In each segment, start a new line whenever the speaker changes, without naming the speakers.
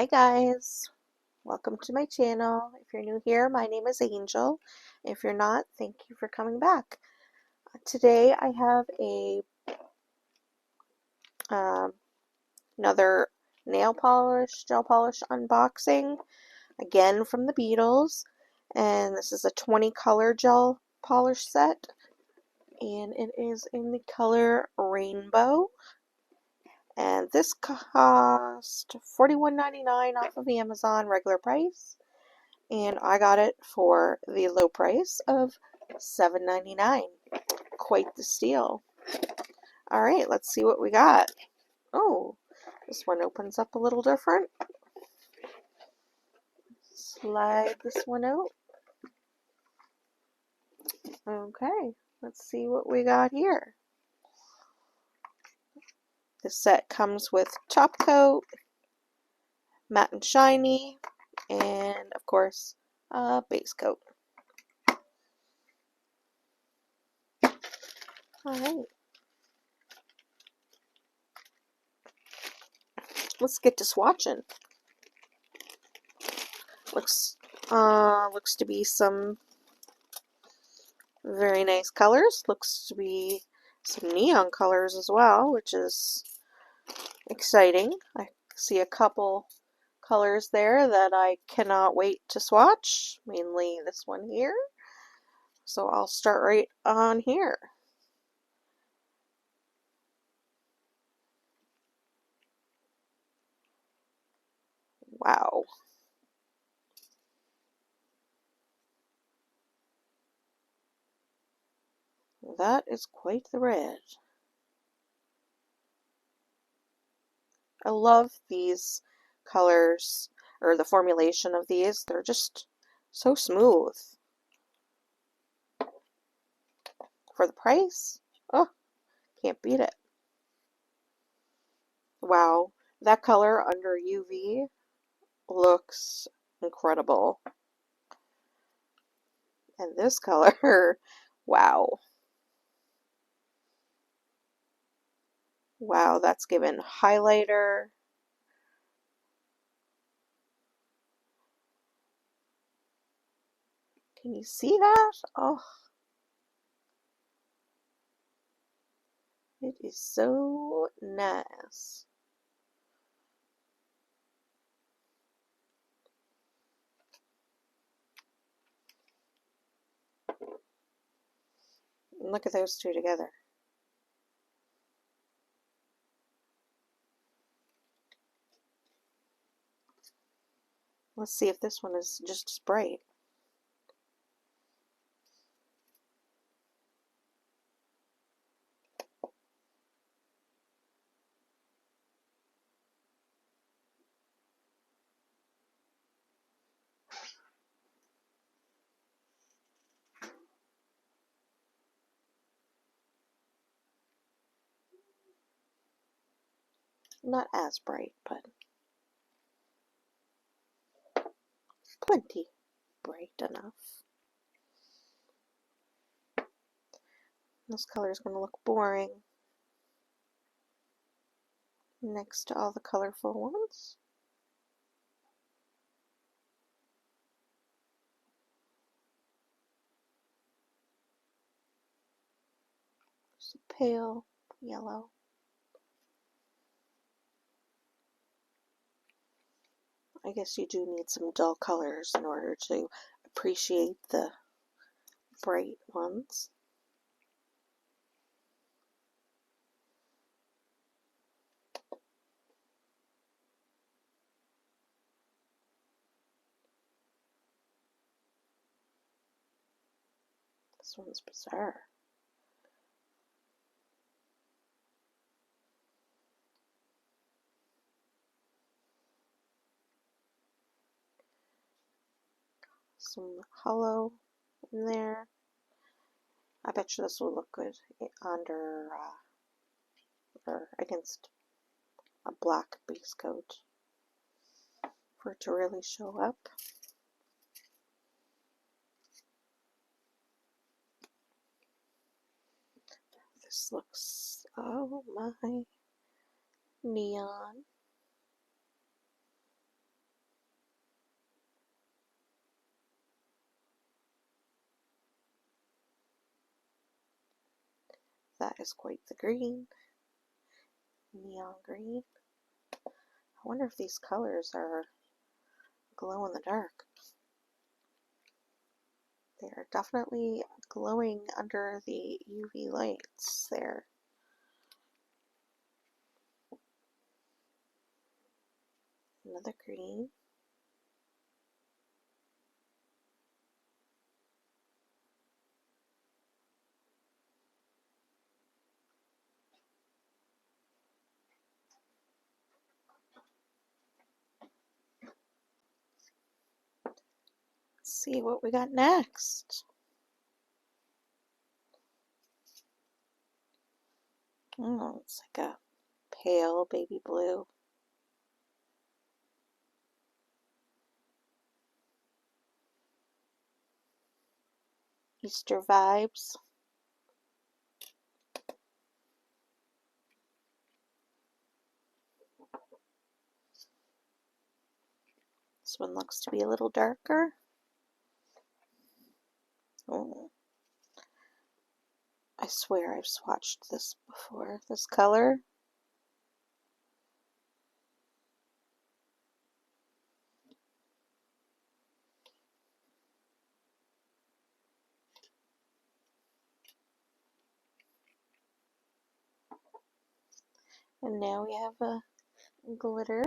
guys, welcome to my channel. If you're new here, my name is Angel. If you're not, thank you for coming back. Today I have another nail polish, gel polish unboxing, again from the Beetles, and this is a 20 color gel polish set, and it is in the color Rainbow. And this cost $41.99 off of Amazon regular price. And I got it for the low price of $7.99. Quite the steal. Alright, let's see what we got. Oh, this one opens up a little different. Slide this one out. Okay, let's see what we got here. This set comes with top coat, matte and shiny, and of course, a base coat. Alright. Let's get to swatching. Looks to be some very nice colors. Looks to be some neon colors as well, which is exciting. I see a couple colors there that I cannot wait to swatch, mainly this one here. So I'll start right on here. Wow. That is quite the red. I love these colors, or the formulation of these. They're just so smooth. For the price, oh, can't beat it. Wow, that color under UV looks incredible. And this color, wow. Wow, that's given highlighter. Can you see that? Oh, it is so nice. Look at those two together. Let's see if this one is just as bright. Not as bright, but plenty bright enough. This color is going to look boring next to all the colorful ones. It's a pale yellow. I guess you do need some dull colors in order to appreciate the bright ones. This one's bizarre. Some hollow in there. I bet you this will look good under or against a black base coat for it to really show up. This looks, oh my, neon. That is quite the green. Neon green. I wonder if these colors are glow in the dark. They are definitely glowing under the UV lights there. Another green. Let's see what we got next. Oh, it's like a pale baby blue. Easter vibes. This one looks to be a little darker. Oh, I swear I've swatched this before, this color. And now we have a glitter.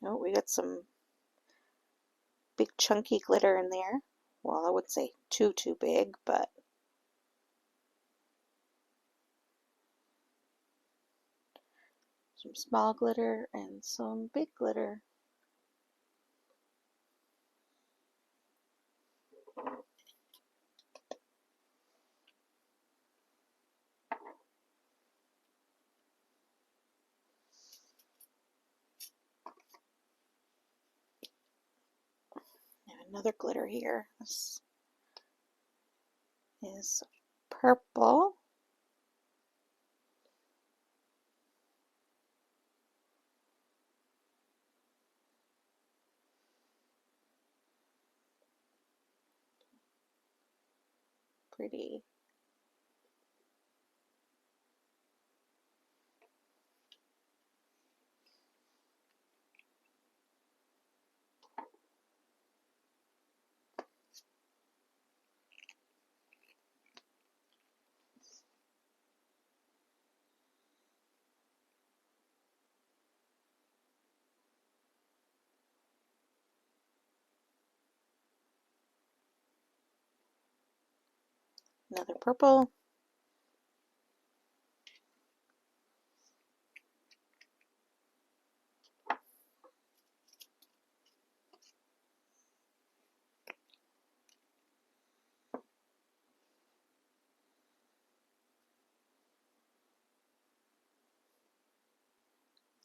Oh, we got some big chunky glitter in there. Well, I wouldn't say too big, but some small glitter and some big glitter. And another glitter here. This is purple. Pretty. Another purple.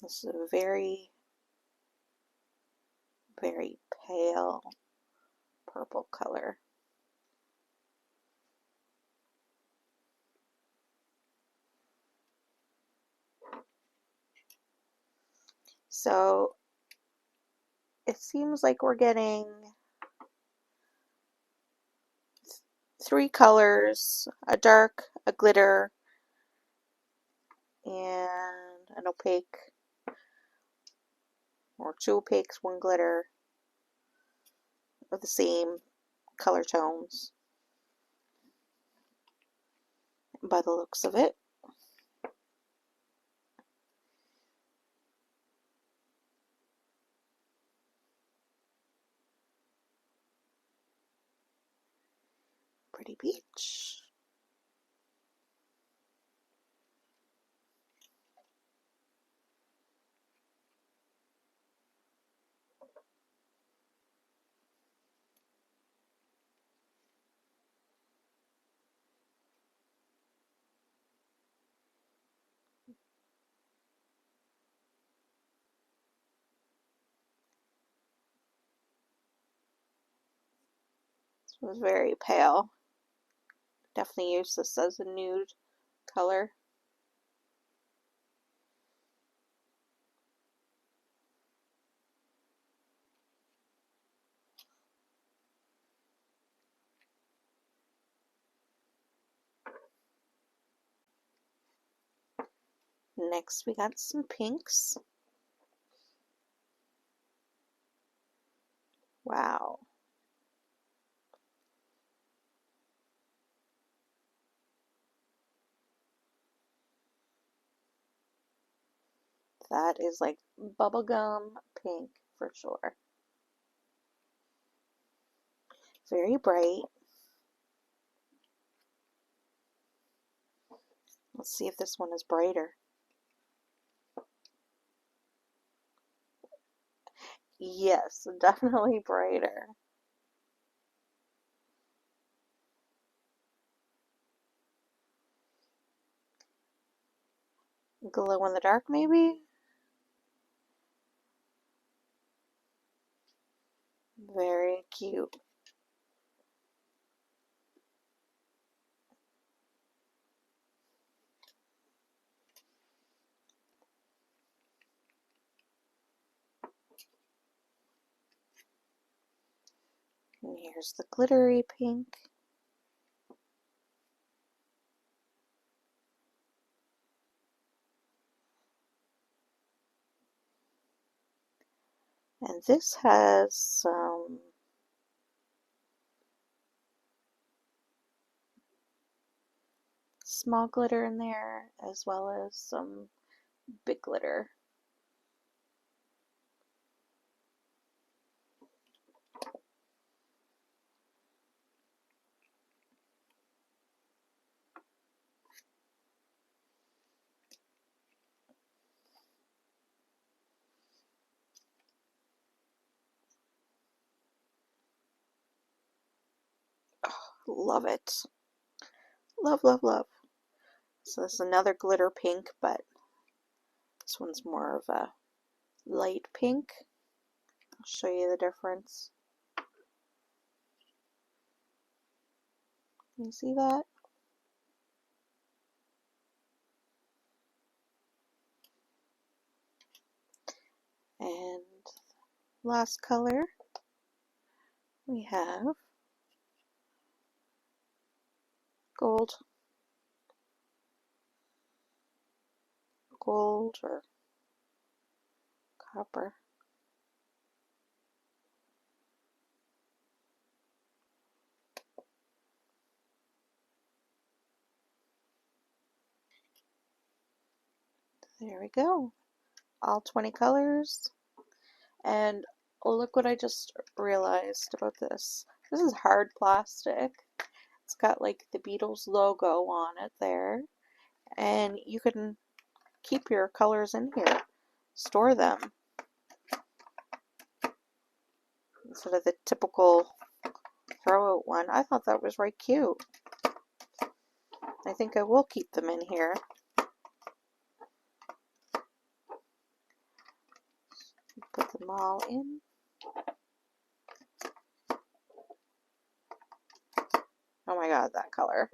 This is a very, very pale purple color. So it seems like we're getting 3 colors, a dark, a glitter, and an opaque, or 2 opaques, 1 glitter, of the same color tones by the looks of it. Pretty peach. This was very pale. Definitely use this as a nude color. Next we got some pinks. Wow. That is like bubblegum pink for sure. Very bright. Let's see if this one is brighter. Yes, definitely brighter. Glow in the dark, maybe? Very cute. And here's the glittery pink. And this has some small glitter in there, as well as some big glitter. Love it. Love, love, love. So this is another glitter pink, but this one's more of a light pink. I'll show you the difference. Can you see that? And last color we have gold. Gold or copper. There we go. All 20 colors. And look what I just realized about this. This is hard plastic. It's got like the Beatles logo on it there. And you can keep your colors in here. Store them. Instead of the typical throw out one. I thought that was right cute. I think I will keep them in here. Put them all in. Oh my god, that color.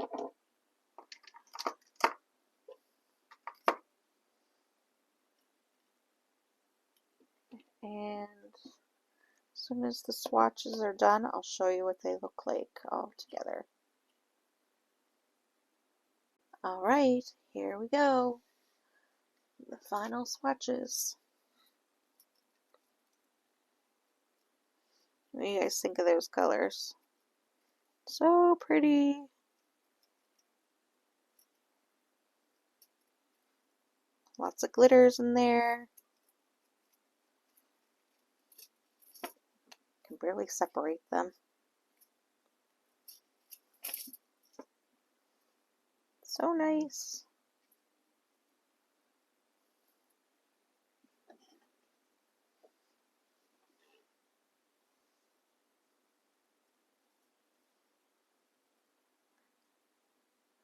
And as soon as the swatches are done, I'll show you what they look like all together. Alright, here we go. The final swatches. What do you guys think of those colors? So pretty. Lots of glitters in there. Can barely separate them. So nice.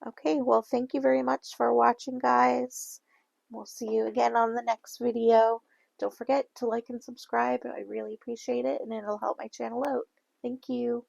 Okay, well, thank you very much for watching, guys. We'll see you again on the next video. Don't forget to like and subscribe. I really appreciate it, and it'll help my channel out. Thank you.